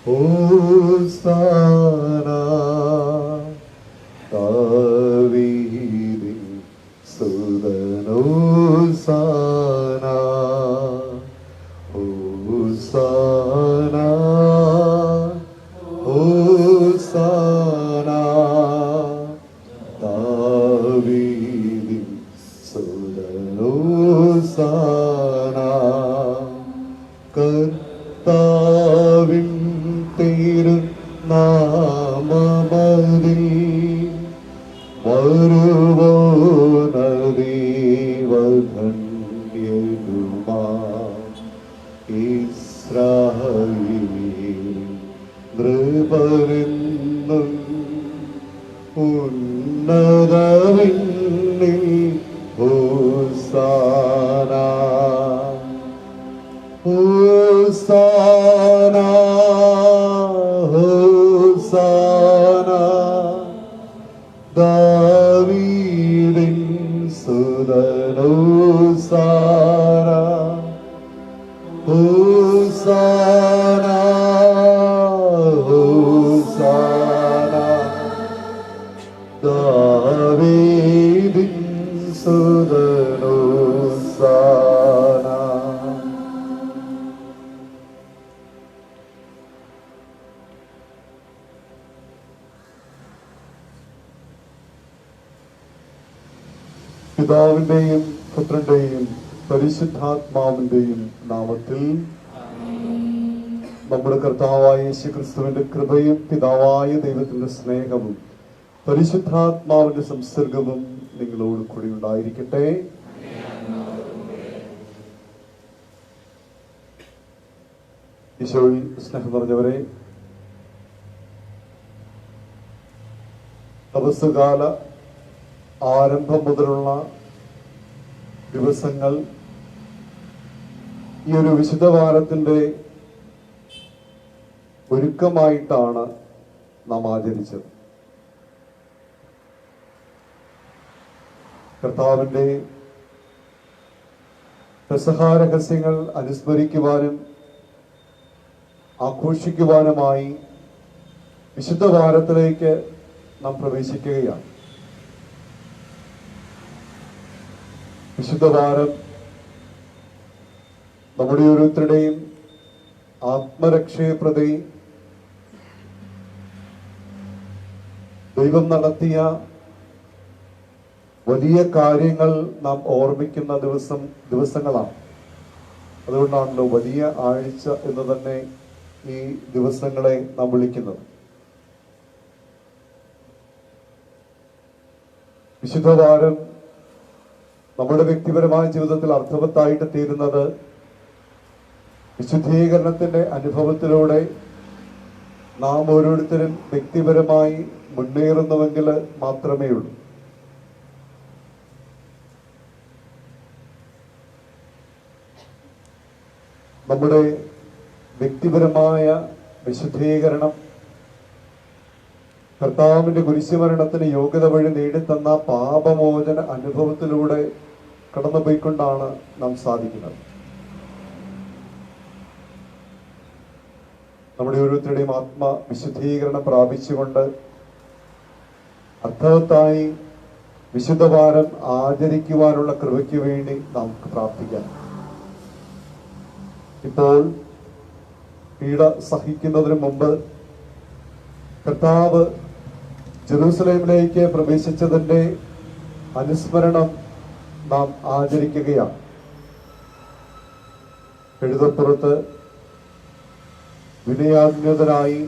ഹോസാന ദാവീദിൻ സുതൻ ഹോസാന ഹോസാന ഹോസാന ദാവീദിൻ സുതൻ ഹോസാന കർത്താവിൻ തിരുനാമമതിൽ വരുവോനദീവധന്യരുമാ ഇസ്രായേലിൻ നൃപരെന്നും ഉന്നതവിണ്ണിൽ ഹോസാന ഹോസാന ഹോസാന ദാവീദിൻ സുതൻ ഹോസാന ഹോസാന ഹോസാന ദാവീദിൻ സുതൻ ഹോസാന. പിതാവിന്റെയും പുത്രന്റെയും പരിശുദ്ധാത്മാവിന്റെയും നാമത്തിൽ നമ്മുടെ കർത്താവായ യേശുക്രിസ്തുവിന്റെ കൃപയും പിതാവായ ദൈവത്തിന്റെ സ്നേഹവും പരിശുദ്ധാത്മാവിന്റെ സംസർഗവും നിങ്ങളോട് കൂടി ഉണ്ടായിരിക്കട്ടെ. ഈശോയിൽ സ്നേഹം നിറഞ്ഞവരെ, തപസ്സുകാല ആരംഭം മുതലുള്ള ദിവസങ്ങൾ ഈ ഒരു വിശുദ്ധ വാരത്തിന്റെ ഒരുക്കമായിട്ടാണ് നാം ആചരിച്ചത്. കർത്താവിന്റെ പെസഹ രഹസ്യങ്ങൾ അനുസ്മരിക്കുവാനും ആഘോഷിക്കുവാനുമായി വിശുദ്ധ വാരത്തിലേക്ക് നാം പ്രവേശിക്കുകയാണ്. വിശുദ്ധ വാരം നമ്മുടെ ഓരോരുത്തരുടെയും ആത്മരക്ഷയെ പ്രതി ദൈവം നടത്തിയ വലിയ കാര്യങ്ങൾ നാം ഓർമ്മിക്കുന്ന ദിവസങ്ങളാണ്. അതുകൊണ്ടാണല്ലോ വലിയ ആഴ്ച എന്ന് തന്നെ ഈ ദിവസങ്ങളെ നാം വിളിക്കുന്നത്. വിശുദ്ധ വാരം നമ്മുടെ വ്യക്തിപരമായ ജീവിതത്തിൽ അർത്ഥവത്തായിട്ട് തീരുന്നത് വിശുദ്ധീകരണത്തിന്റെ അനുഭവത്തിലൂടെ നാം ഓരോരുത്തരും വ്യക്തിപരമായി മുന്നേറുന്നുവെങ്കിൽ മാത്രമേ ഉള്ളൂ. നമ്മുടെ വ്യക്തിപരമായ വിശുദ്ധീകരണം കർത്താവിന്റെ കുരിശുമരണത്തിന് യോഗ്യത വഴി നേടിത്തന്ന പാപമോചന അനുഭവത്തിലൂടെ കടന്നുപോയിക്കൊണ്ടാണ് നാം സാധിക്കുന്നത്. നമ്മുടെ ഓരോരുത്തരുടെയും വിശുദ്ധീകരണം പ്രാപിച്ചുകൊണ്ട് അർത്ഥവത്തായി വിശുദ്ധവാരം ആചരിക്കുവാനുള്ള കൃപയ്ക്ക് വേണ്ടി നമുക്ക് പ്രാർത്ഥിക്കാം. ഇപ്പോൾ പീഡ സഹിക്കുന്നതിന് മുമ്പ് കർത്താവ് ജെറൂസലേമിലേക്ക് പ്രവേശിച്ചതിന്റെ അനുസ്മരണം നാം ആചരിക്കുകയാണ്. എഴുതപ്പുറത്ത് വിനയാന്വിതനായി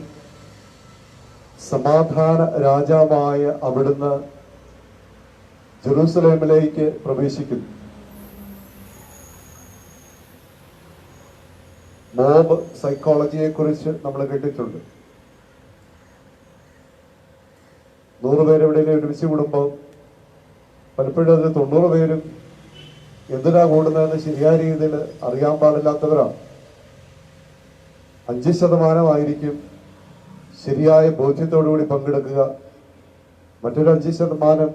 സമാധാന രാജാവായ അവിടുന്ന് ജെറൂസലേമിലേക്ക് പ്രവേശിക്കുന്നു. മോബ് സൈക്കോളജിയെ കുറിച്ച് നമ്മൾ കേട്ടിട്ടുണ്ട്. 100 പേര് എവിടെയെങ്കിലും ഒരുമിച്ച് കൂടുമ്പോൾ പലപ്പോഴും അത് 90 പേരും എന്തിനാ കൂടുന്നതെന്ന് ശരിയായ രീതിയിൽ അറിയാൻ പാടില്ലാത്തവരാണ്. 5% ശരിയായ ബോധ്യത്തോടുകൂടി പങ്കെടുക്കുക. മറ്റൊരു 5%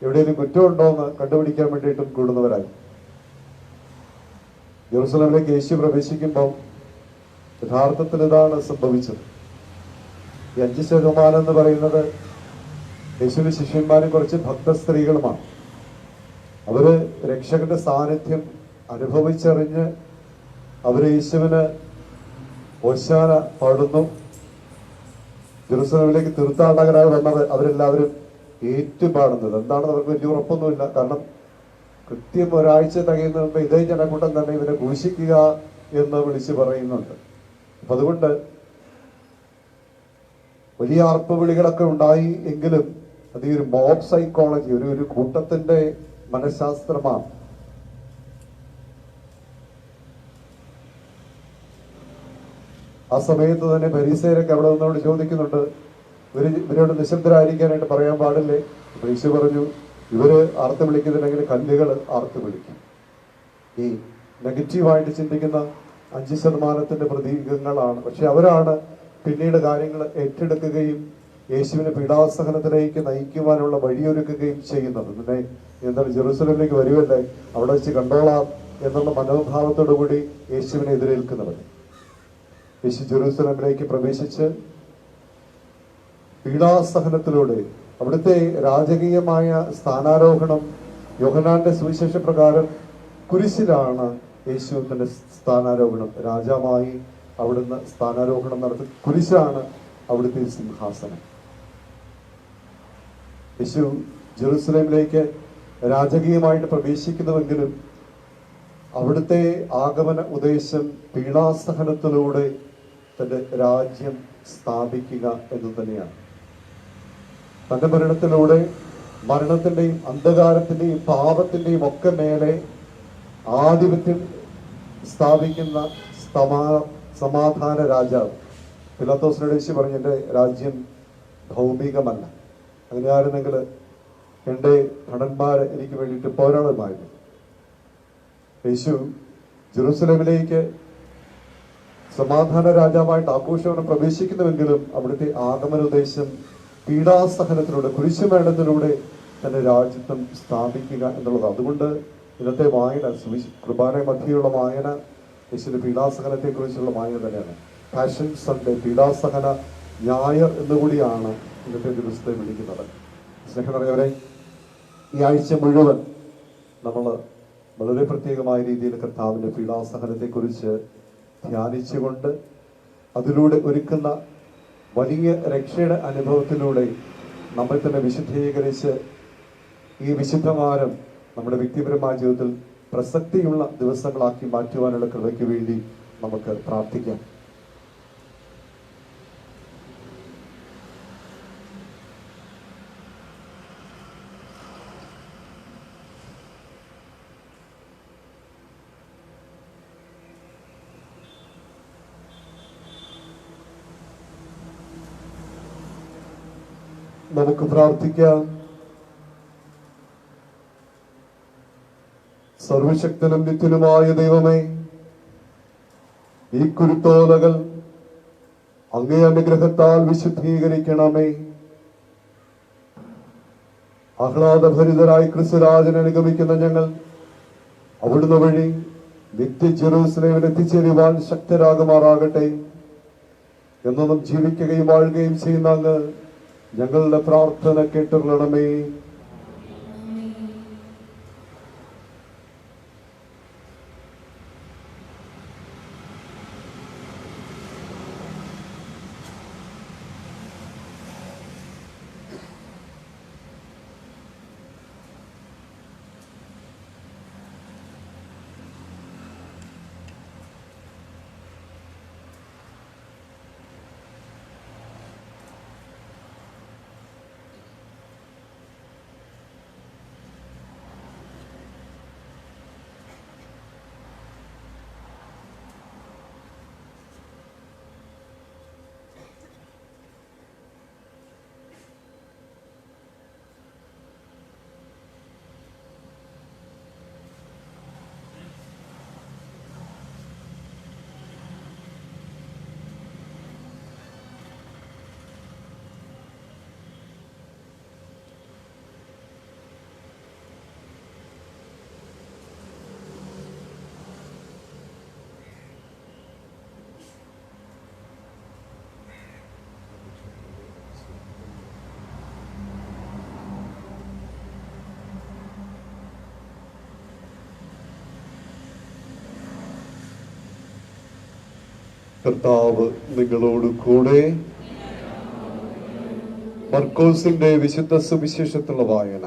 എവിടെയെങ്കിലും കുറ്റമുണ്ടോ എന്ന് കണ്ടുപിടിക്കാൻ വേണ്ടിയിട്ടും കൂടുന്നവരായി. ജെറുസലേമിലേക്ക് യേശു പ്രവേശിക്കുമ്പോൾ യഥാർത്ഥത്തിൽ ഇതാണ് സംഭവിച്ചത്. ഈ 5% എന്ന് പറയുന്നത് യേശുവിന്റെ ശിഷ്യന്മാരും കുറച്ച് ഭക്ത സ്ത്രീകളുമാണ്. അവര് രക്ഷകന്റെ സാന്നിധ്യം അനുഭവിച്ചറിഞ്ഞ് അവര് യേശുവിന് ഓശാന പാടുന്നു. ജെറുസലേമിലേക്ക് തീർത്ഥാടകരായി വന്നത് അവരെല്ലാവരും ഏറ്റുപാടുന്നത് എന്താണെന്ന് അവർക്ക് വലിയ ഉറപ്പൊന്നുമില്ല. കാരണം കൃത്യം ഒരാഴ്ച തികയുന്ന മുമ്പ് ഇതേ ജനക്കൂട്ടം തന്നെ ഇവരെ ക്രൂശിക്കുക എന്ന് വിളിച്ചു പറയുന്നുണ്ട്. അപ്പൊ അതുകൊണ്ട് വലിയ ആർപ്പുവിളികളൊക്കെ ഉണ്ടായി എങ്കിലും അത് ഈ ഒരു മോബ് സൈക്കോളജി, ഒരു കൂട്ടത്തിന്റെ മനഃശാസ്ത്രമാണ്. ആ സമയത്ത് തന്നെ ഫരീസയരൊക്കെ അവിടെ നിന്നോട് ചോദിക്കുന്നുണ്ട്, ഇവരോട് നിശബ്ദരായിരിക്കാനായിട്ട് പറയാൻ പാടില്ലേ? യേശു പറഞ്ഞു, ഇവര് ആർത്ത് വിളിക്കുന്നുണ്ടെങ്കിൽ കല്ലുകൾ ആർത്ത് വിളിക്കും. ഈ നെഗറ്റീവായിട്ട് ചിന്തിക്കുന്ന 5% പ്രതീകങ്ങളാണ്. പക്ഷെ അവരാണ് പിന്നീട് കാര്യങ്ങൾ ഏറ്റെടുക്കുകയും യേശുവിനെ പീഡാസഹനത്തിലേക്ക് നയിക്കുവാനുള്ള വഴിയൊരുക്കുകയും ചെയ്യുന്നത്. പിന്നെ എന്താണ്, ജെറുസലേമിലേക്ക് വരുമല്ലേ, അവിടെ വെച്ച് കണ്ടോളാം എന്നുള്ള മനോഭാവത്തോടു കൂടി യേശുവിനെ എതിരേൽക്കുന്നവർ. യേശു ജെറുസലേമിലേക്ക് പ്രവേശിച്ച് പീഡാസഹനത്തിലൂടെ അവിടുത്തെ രാജകീയമായ സ്ഥാനാരോഹണം യോഹന്നാന്റെ സുവിശേഷ പ്രകാരം കുരിശിലാണ് യേശുവിന്റെ സ്ഥാനാരോഹണം. രാജാവായി അവിടുന്ന് സ്ഥാനാരോഹണം നടത്തി. കുരിശാണ് അവിടുത്തെ സിംഹാസനം. യേശു ജെറുസലേമിലേക്ക് രാജകീയമായിട്ട് പ്രവേശിക്കുന്നുവെങ്കിലും അവിടുത്തെ ആഗമന ഉദ്ദേശം പീഡാസഹനത്തിലൂടെ തന്റെ രാജ്യം സ്ഥാപിക്കുക എന്ന് തന്നെയാണ്. തന്റെ മരണത്തിലൂടെ മരണത്തിന്റെയും അന്ധകാരത്തിന്റെയും പാപത്തിന്റെയും ഒക്കെ മേലെ ആധിപത്യം സ്ഥാപിക്കുന്ന സമാധാന രാജാവ്. പിലാത്തോസിനോട് യേശു പറഞ്ഞു, എൻ്റെ രാജ്യം ഭൗമികമല്ല, അങ്ങനെയായിരുന്നെങ്കിൽ എൻ്റെ ഭടന്മാരെ എനിക്ക് വേണ്ടിയിട്ട് പോരാടുമായിരുന്നു. യേശു ജെറുസലേമിലേക്ക് സമാധാന രാജാവായിട്ട് ആഘോഷമാണ് പ്രവേശിക്കുന്നുവെങ്കിലും അവിടുത്തെ ആഗമനോദ്ദേശം പീഡാസഹനത്തിലൂടെ, കുരിശുമരണത്തിലൂടെ തന്റെ രാജ്യത്വം സ്ഥാപിക്കുക എന്നുള്ളതാണ്. അതുകൊണ്ട് ഇന്നത്തെ വായന, കുർബാന മധ്യയുള്ള വായന യേശുവിന്റെ പീഡാസഹനത്തെ കുറിച്ചുള്ള വായന തന്നെയാണ്. പാഷൻ സൺഡേ, പീഡാസഹന ഞായർ എന്നുകൂടിയാണ് ഇന്നത്തെ ദിവസത്തെ വിളിക്കുന്നത്. സ്നേഹം നിറഞ്ഞവരെ, ഈ ആഴ്ച മുഴുവൻ നമ്മൾ വളരെ പ്രത്യേകമായ രീതിയിൽ കർത്താവിന്റെ പീഡാസഹനത്തെ കുറിച്ച് ധ്യാനിച്ചുകൊണ്ട് അതിലൂടെ ഒരുക്കുന്ന വലിയ രക്ഷയുടെ അനുഭവത്തിലൂടെ നമ്മെ തന്നെ വിശുദ്ധീകരിച്ച് ഈ വിശുദ്ധവാരം നമ്മുടെ വ്യക്തിപരമായ ജീവിതത്തിൽ പ്രസക്തിയുള്ള ദിവസങ്ങളാക്കി മാറ്റുവാനുള്ള കൃപയ്ക്ക് വേണ്ടി നമുക്ക് പ്രാർത്ഥിക്കാം. നമുക്ക് പ്രാർത്ഥിക്കാം. സർവശക്തനും നിത്യനുമായ ദൈവമേ, ഈ കുരുത്തോലകൾ അങ്ങേ അനുഗ്രഹത്താൽ വിശുദ്ധീകരിക്കണമേ. ആഹ്ലാദഭരിതരായി ക്രിസ്തുരാജനെ അനുഗമിക്കുന്ന ഞങ്ങൾ അവിടുന്ന് വഴി നിത്യ ജെറൂസലേമിൽ എത്തിച്ചേരുവാൻ ശക്തരാകുമാറാകട്ടെ. എന്നും ജീവിക്കുകയും വാഴുകയും ചെയ്യുന്ന അങ്ങ് ഞങ്ങളുടെ പ്രാർത്ഥന കേട്ടുകൊള്ളണമേ. കർത്താവ് നിങ്ങളോട് കൂടെ. മർക്കോസിന്റെ വിശുദ്ധ സുവിശേഷത്തിലുള്ള വായന.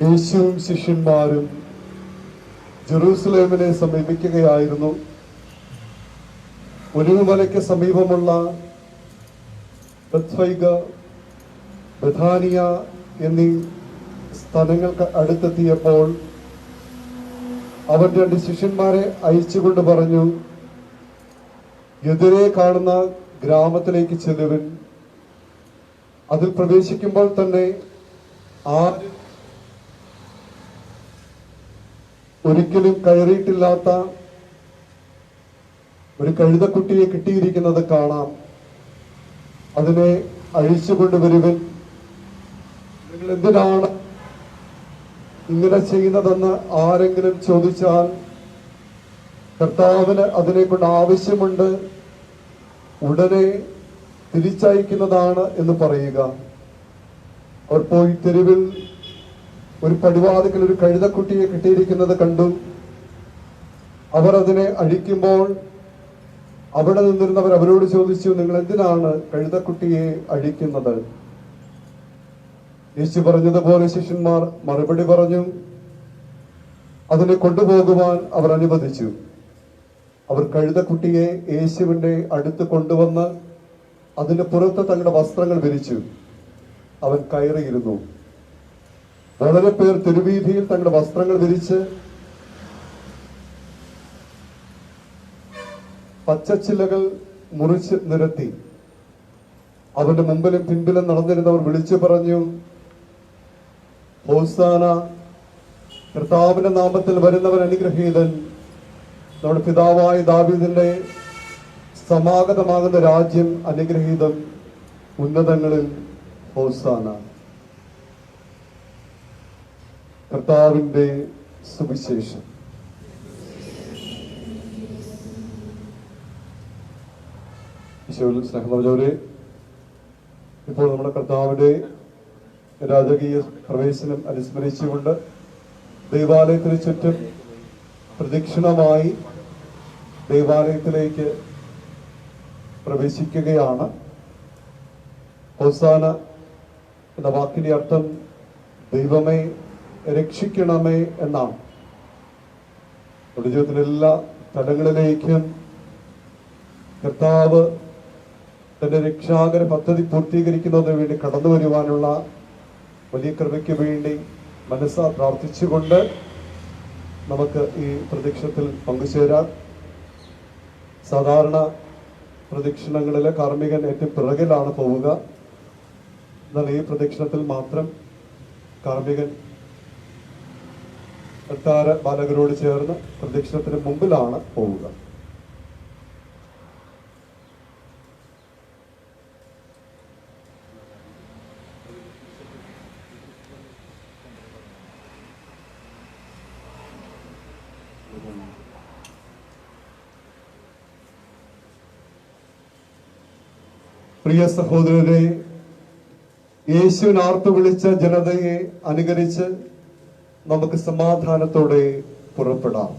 യേശുവും ശിഷ്യന്മാരും ജെറൂസലേമിനെ സമീപിക്കുകയായിരുന്നു. ഒലിവുമലയ്ക്ക് സമീപമുള്ള ബത്ഫൈഗ, ബഥാനിയ എന്നീ സ്ഥലങ്ങൾക്ക് അടുത്തെത്തിയപ്പോൾ അവൻ 2 ശിഷ്യന്മാരെ അയച്ചുകൊണ്ട് പറഞ്ഞു, എതിരെ കാണുന്ന ഗ്രാമത്തിലേക്ക് ചെല്ലുവിൻ. അതിൽ പ്രവേശിക്കുമ്പോൾ തന്നെ ആരും ഒരിക്കലും കയറിയിട്ടില്ലാത്ത ഒരു കഴുതക്കുട്ടിയെ കിട്ടിയിരിക്കുന്നത് കാണാം. അതിനെ അഴിച്ചുകൊണ്ടുവരുവൻ. നിങ്ങൾ എന്തിനാണ് ഇങ്ങനെ ചെയ്യുന്നതെന്ന് ആരെങ്കിലും ചോദിച്ചാൽ കർത്താവിന് അതിനെ കൊണ്ട് ആവശ്യമുണ്ട്, ഉടനെ തിരിച്ചയക്കുന്നതാണ് എന്ന് പറയുക. അവർ പോയി തെരുവിൽ ഒരു പടിവാതിക്കൽ ഒരു കഴുതക്കുട്ടിയെ കിട്ടിയിരിക്കുന്നത് കണ്ടു. അവർ അതിനെ അഴിക്കുമ്പോൾ അവിടെ നിന്നിരുന്നവർ അവരോട് ചോദിച്ചു, നിങ്ങൾ എന്തിനാണ് കഴുതക്കുട്ടിയെ അഴിക്കുന്നത്? യേശു പറഞ്ഞതുപോലെ ശിഷ്യന്മാർ മറുപടി പറഞ്ഞു. അതിനെ കൊണ്ടുപോകുവാൻ അവർ അനുവദിച്ചു. അവർ കഴുതക്കുട്ടിയെ യേശുവിന്റെ അടുത്ത് കൊണ്ടുവന്ന് അതിന് പുറത്ത് തങ്ങളുടെ വസ്ത്രങ്ങൾ വിരിച്ചു. അവൻ കയറിയിരുന്നു. വളരെ പേർ തെരുവീതിയിൽ തങ്ങളുടെ വസ്ത്രങ്ങൾ വിരിച്ച് പച്ചച്ചില്ലകൾ മുറിച്ച് നിരത്തി. അവന്റെ മുമ്പിലും പിൻപിലും നടന്നിരുന്നവർ വിളിച്ചു പറഞ്ഞു, ഹോസാന, കർത്താവിന്റെ നാമത്തിൽ വരുന്നവൻ അനുഗ്രഹീതൻ. നമ്മുടെ പിതാവായ ദാവീദിന്റെ സമാഗതമാകുന്ന രാജ്യം അനുഗ്രഹീതം. ഉന്നതങ്ങളിൽ ഹോസാന. കർത്താവിന്റെ സുവിശേഷം. ഈശോയിൽ സ്നേഹം നിറഞ്ഞവരെ, ഇപ്പോൾ നമ്മുടെ കർത്താവിന്റെ രാജകീയ പ്രവേശനം അനുസ്മരിച്ചുകൊണ്ട് ദേവാലയത്തിന് ചുറ്റും പ്രദക്ഷിണമായി ദേവാലയത്തിലേക്ക് പ്രവേശിക്കുകയാണ്. ഹോസാന എന്ന വാക്കിന്റെ അർത്ഥം ദൈവമേ രക്ഷിക്കണമേ എന്നാണ്. നമ്മുടെ ജീവിതത്തിലെ എല്ലാ തലങ്ങളിലേക്കും കർത്താവ് തന്റെ രക്ഷാകര പദ്ധതി പൂർത്തീകരിക്കുന്നതിന് വേണ്ടി കടന്നു വരുവാനുള്ള വലിയ കൃപയ്ക്ക് വേണ്ടി മനസ്സാ പ്രാർത്ഥിച്ചുകൊണ്ട് നമുക്ക് ഈ പ്രദക്ഷിണത്തിൽ പങ്കുചേരാം. സാധാരണ പ്രദക്ഷിണങ്ങളിലെ കാർമ്മികൻ ഏറ്റവും പിറകിലാണ് പോവുക. എന്നാൽ ഈ പ്രദക്ഷിണത്തിൽ മാത്രം കാർമ്മികൻ അൾത്താര ബാലകരോട് ചേർന്ന് പ്രദക്ഷിണത്തിന് മുമ്പിലാണ് പോവുക. പ്രിയ സഹോദരരെ, യേശുവിനെ ആർത്തു വിളിച്ച ജനതയെ അനുകരിച്ച് നമുക്ക് സമാധാനത്തോടെ പുറപ്പെടാം.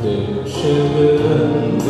രക്ഷകരന്നു